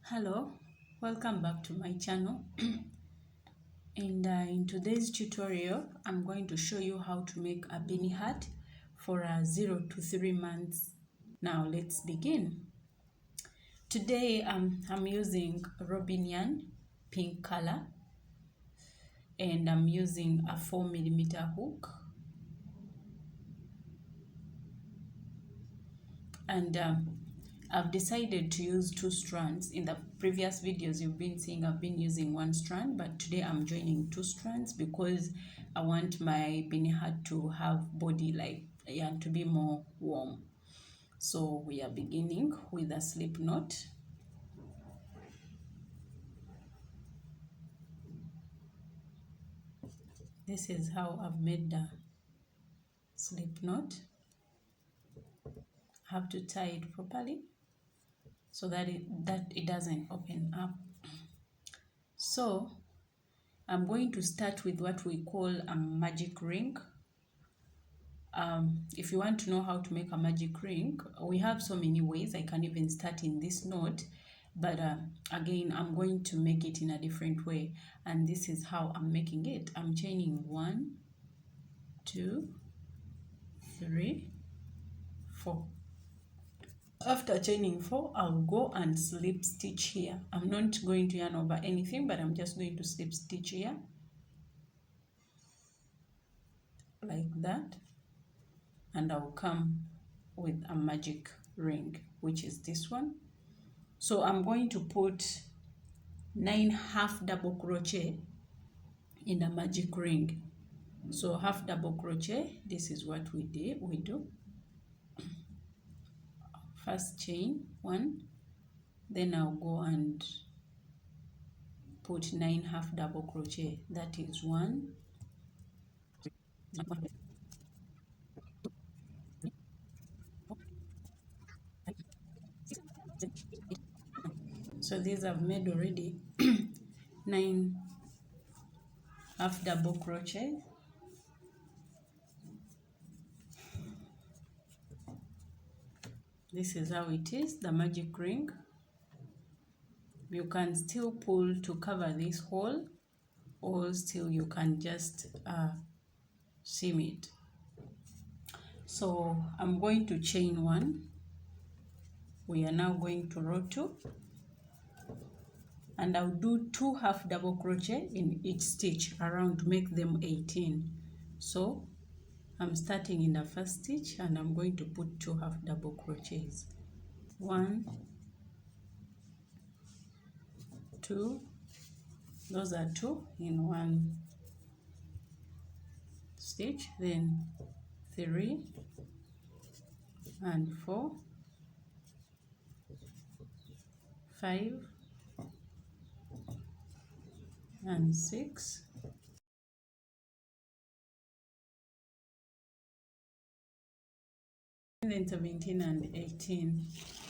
Hello, welcome back to my channel. And in today's tutorial I'm going to show you how to make a beanie hat for 0 to 3 months. Now let's begin. Today I'm using robin yarn pink color, and I'm using a 4mm hook, and I've decided to use 2 strands. In the previous videos you've been seeing I've been using 1 strand, but today I'm joining 2 strands because I want my beanie hat to have body like yarn to be more warm. So we are beginning with a slip knot. This is how I've made the slip knot. I have to tie it properly so that it doesn't open up. So I'm going to start with what we call a magic ring. If you want to know how to make a magic ring, we have so many ways. I can even start in this knot, but again I'm going to make it in a different way, and this is how I'm making it. I'm chaining 1, 2, 3, 4. After chaining 4, I'll go and slip stitch here. I'm not going to yarn over anything, but I'm just going to slip stitch here like that, and I'll come with a magic ring, which is this one. So I'm going to put 9 half double crochet in a magic ring. So half double crochet, this is what we do. First chain 1, then I'll go and put 9 half double crochet. That is 1. So these I've made already 9 half double crochet. This is how it is, the magic ring. You can still pull to cover this hole, or still you can just seam it. So I'm going to chain 1. We are now going to row 2, and I'll do 2 half double crochet in each stitch around to make them 18. So I'm starting in the first stitch and I'm going to put 2 half double crochets. 1, 2, those are 2 in 1 stitch, then 3 and 4, 5 and 6, and then 17 and 18.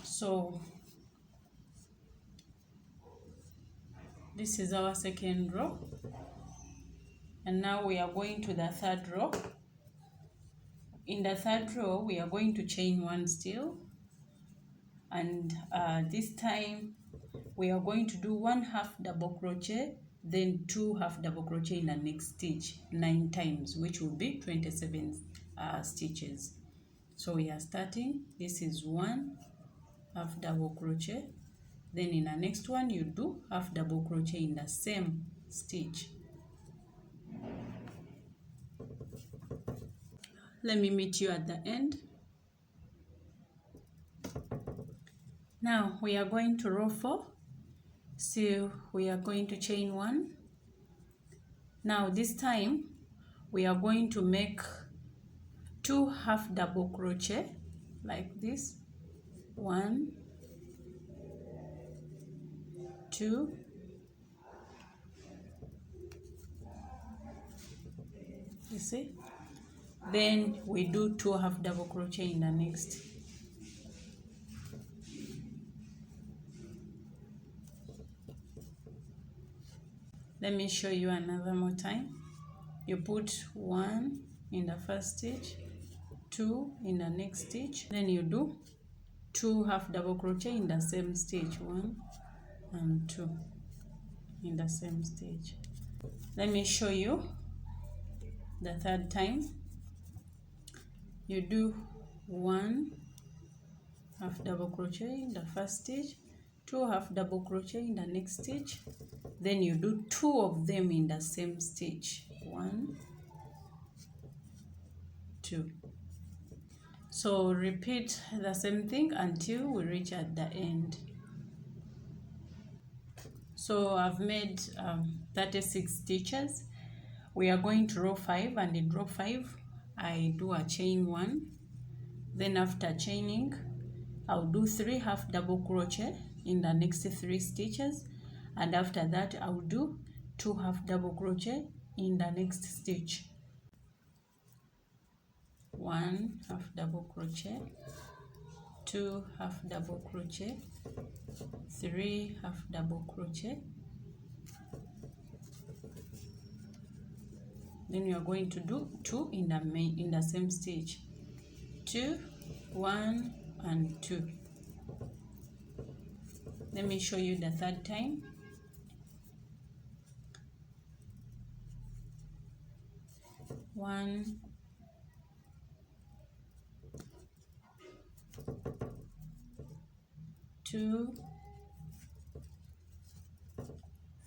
So this is our second row, and now we are going to the third row. In the third row we are going to chain 1 still, and this time we are going to do 1 half double crochet, then 2 half double crochet in the next stitch 9 times, which will be 27 stitches. So we are starting, this is 1 half double crochet, then in the next one you do half double crochet in the same stitch. Let me meet you at the end. Now we are going to row 4. So we are going to chain 1. Now this time we are going to make 2 half double crochet like this. 1, 2, you see, then we do 2 half double crochet in the next. Let me show you another more time. You put 1 in the first stitch, 2 in the next stitch, then you do 2 half double crochet in the same stitch. 1, and 2 in the same stitch. Let me show you the third time. You do 1 half double crochet in the first stitch, 2 half double crochet in the next stitch, then you do 2 of them in the same stitch, 1, 2. So repeat the same thing until we reach at the end. So I've made 36 stitches. We are going to row 5, and in row 5 I do a chain 1. Then after chaining, I'll do 3 half double crochet in the next 3 stitches, and after that I'll do 2 half double crochet in the next stitch. 1 half double crochet, 2 half double crochet, 3 half double crochet. Then you are going to do 2 in the same stitch, 2, 1 and 2. Let me show you the third time. One, 2,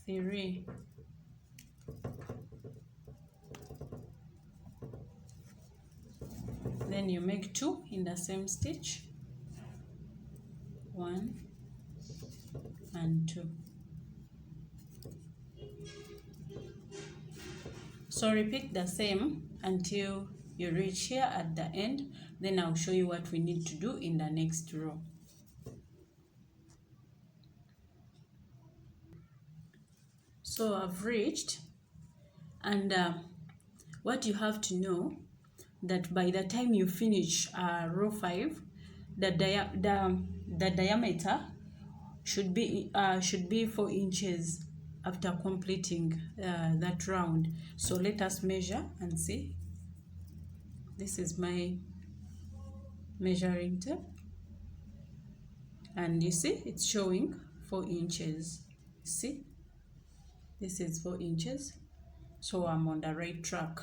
3. Then you make 2 in the same stitch, 1 and 2. So repeat the same until you reach here at the end. Then I'll show you what we need to do in the next row. So I've reached, and what you have to know, that by the time you finish row 5, the diameter should be 4 inches after completing that round. So let us measure and see. This is my measuring tape, and you see it's showing 4 inches. See, this is 4 inches, so I'm on the right track.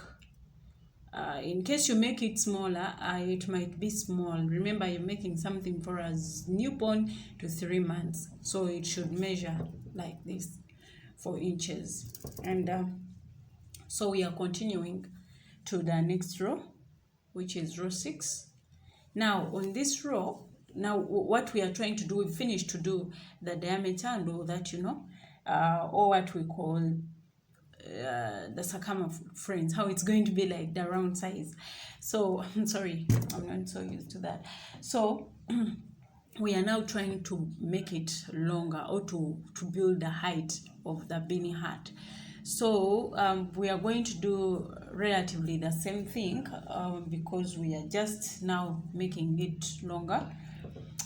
In case you make it smaller, it might be small. Remember, you're making something for a newborn to 3 months, so it should measure like this, 4 inches. And so we are continuing to the next row, which is row 6. Now on this row, now what we are trying to do, we finished to do the diameter and all that, you know, or what we call the circumference, how it's going to be like the round size. So I'm sorry, I'm not so used to that. So we are now trying to make it longer, or to build the height of the beanie hat. So we are going to do relatively the same thing, because we are just now making it longer.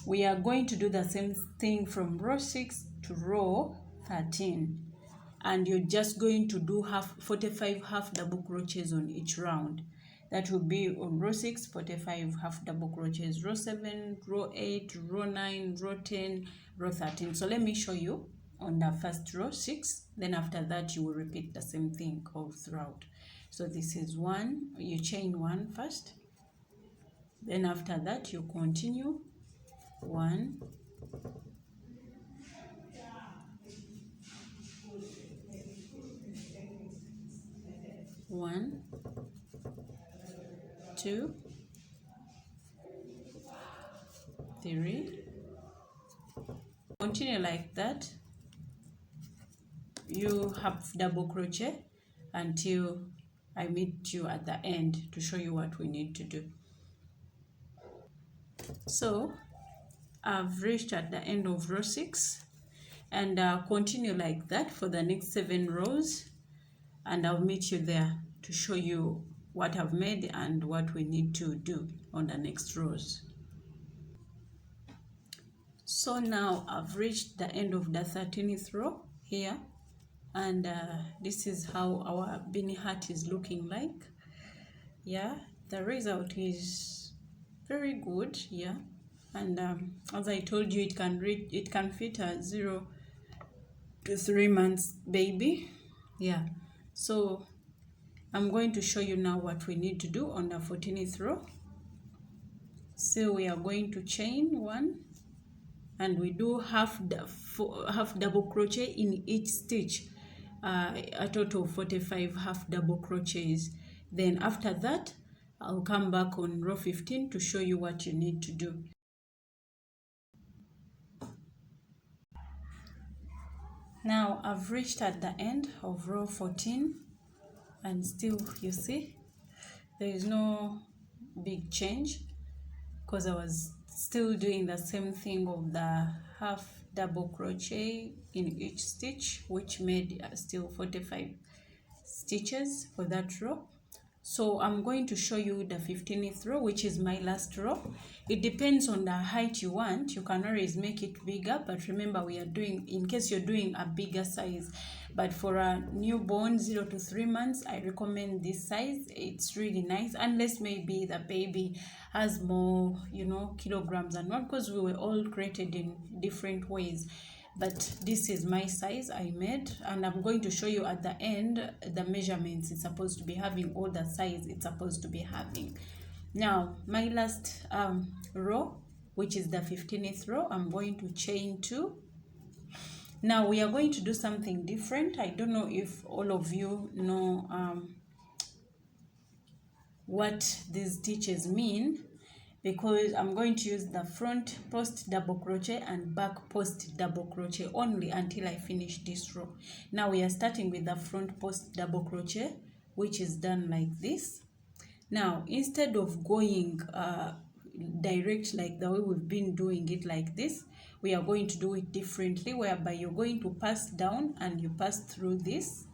We are going to do the same thing from row 6 to row 13. And you're just going to do 45 half double crochets on each round. That will be on row 6, 45 half double crochets, row 7, row 8, row 9, row 10, row 13. So let me show you on the first row 6. Then after that you will repeat the same thing all throughout. So this is 1, you chain 1 first. Then after that you continue 1, 1, 2, 3. Continue like that. You have double crochet until I meet you at the end to show you what we need to do. So I've reached at the end of row 6, and continue like that for the next 7 rows, and I'll meet you there to show you what I've made and what we need to do on the next rows. So now I've reached the end of the 13th row here, and this is how our beanie hat is looking like. Yeah, the result is very good. Yeah, and as I told you, it can fit a 0 to 3 months baby. Yeah, so I'm going to show you now what we need to do on the 14th row. So we are going to chain 1, and we do half double crochet in each stitch, a total of 45 half double crochets. Then after that, I'll come back on row 15 to show you what you need to do. Now I've reached at the end of row 14, and still you see there is no big change, because I was still doing the same thing of the half double crochet in each stitch, which made still 45 stitches for that row. So I'm going to show you the 15th row, which is my last row. It depends on the height you want. You can always make it bigger, but remember we are doing, in case you're doing a bigger size, but for a newborn 0 to 3 months, I recommend this size. It's really nice, unless maybe the baby has more, you know, kilograms and not, because we were all created in different ways. But this is my size I made, and I'm going to show you at the end the measurements it's supposed to be having, all the size it's supposed to be having. Now my last row, which is the 15th row, I'm going to chain 2. Now we are going to do something different. I don't know if all of you know what these stitches mean, because I'm going to use the front post double crochet and back post double crochet only until I finish this row. Now we are starting with the front post double crochet, which is done like this. Now instead of going direct like the way we've been doing it like this, we are going to do it differently, whereby you're going to pass down and you pass through this.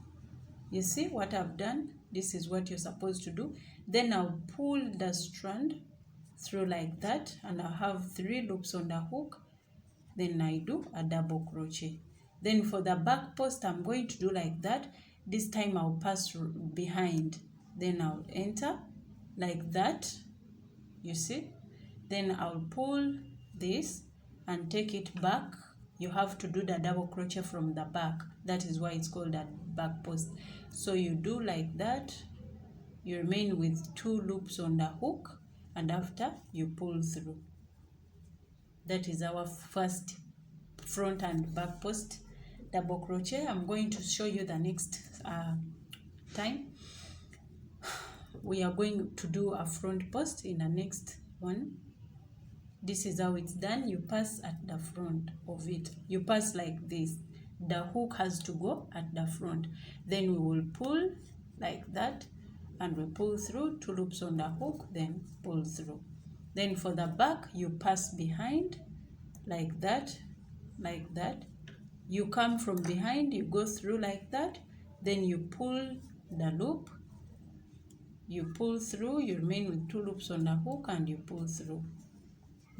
You see what I've done? This is what you're supposed to do. Then I'll pull the strand through like that, and I have 3 loops on the hook. Then I do a double crochet. Then for the back post, I'm going to do like that. This time I'll pass behind, then I'll enter like that, you see. Then I'll pull this and take it back. You have to do the double crochet from the back. That is why it's called a back post. So you do like that, you remain with 2 loops on the hook, and after you pull through. That is our first front and back post double crochet. I'm going to show you the next time. We are going to do a front post in the next one. This is how it's done. You pass at the front of it. You pass like this. The hook has to go at the front. Then we will pull like that, and we pull through 2 loops on the hook, then pull through. Then for the back, you pass behind like that, like that. You come from behind, you go through like that, then you pull the loop, you pull through, you remain with 2 loops on the hook, and you pull through.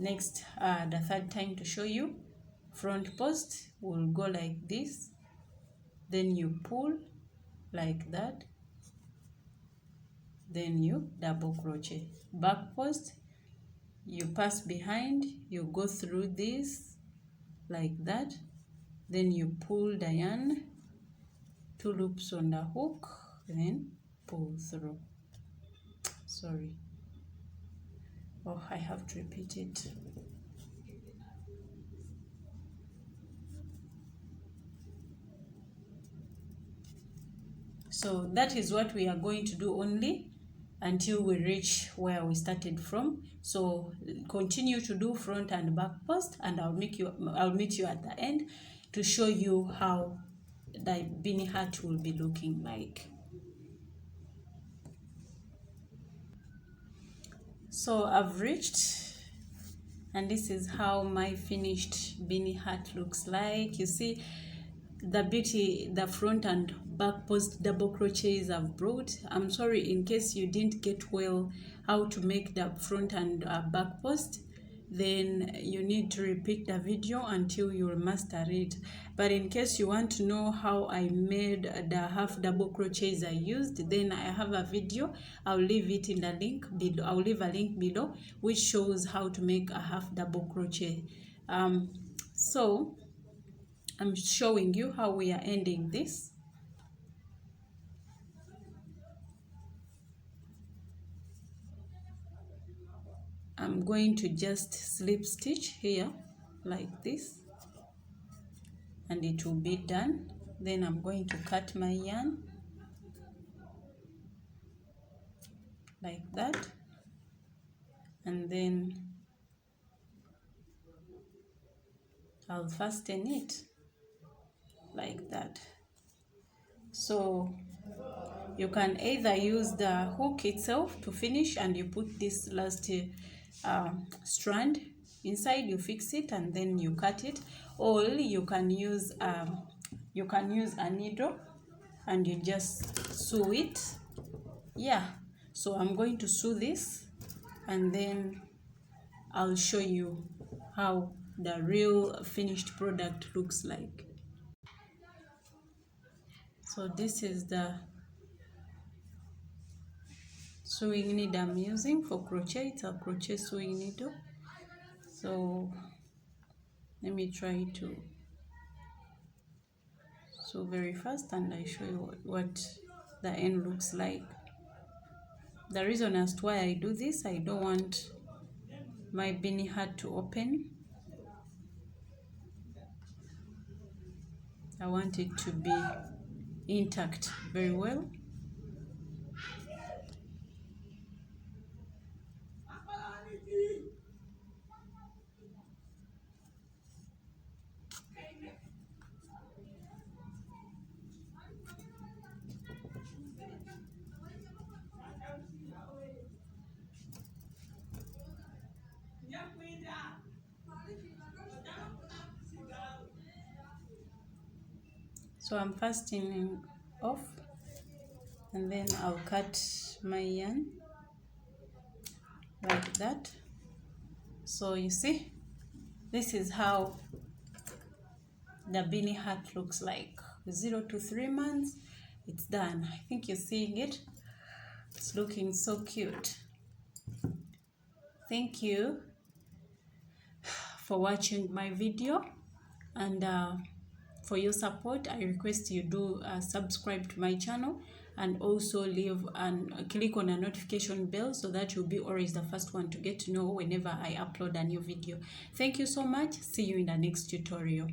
Next, the third time to show you, front post will go like this, then you pull like that, then you double crochet. Back post, you pass behind, you go through this like that, then you pull the yarn, 2 loops on the hook, then pull through. Sorry, oh, I have to repeat it. So that is what we are going to do only until we reach where we started from. So continue to do front and back post, and I'll meet you at the end to show you how the beanie hat will be looking like. So I've reached, and this is how my finished beanie hat looks like. You see the beauty the front and back post double crochets I've brought. I'm sorry in case you didn't get well how to make the front and back post, then you need to repeat the video until you master it. But in case you want to know how I made the half double crochets I used, then I have a video. I'll leave it in the link below. I'll leave a link below which shows how to make a half double crochet. So I'm showing you how we are ending this. I'm going to just slip stitch here like this, and it will be done. Then I'm going to cut my yarn like that, and then I'll fasten it like that. So you can either use the hook itself to finish, and you put this last strand inside, you fix it, and then you cut it, or you can use a needle and you just sew it. Yeah, so I'm going to sew this, and then I'll show you how the real finished product looks like. So this is the sewing needle I'm using for crochet. It's a crochet sewing needle. So let me try to sew very fast, and I show you what the end looks like. The reason as to why I do this, I don't want my beanie hat to open. I want it to be intact very well. So I'm fastening off, and then I'll cut my yarn like that. So you see, this is how the beanie hat looks like. 0 to 3 months, it's done. I think you're seeing it. It's looking so cute. Thank you for watching my video, and for your support. I request you do subscribe to my channel, and also leave and click on a notification bell so that you'll be always the first one to get to know whenever I upload a new video. Thank you so much. See you in the next tutorial.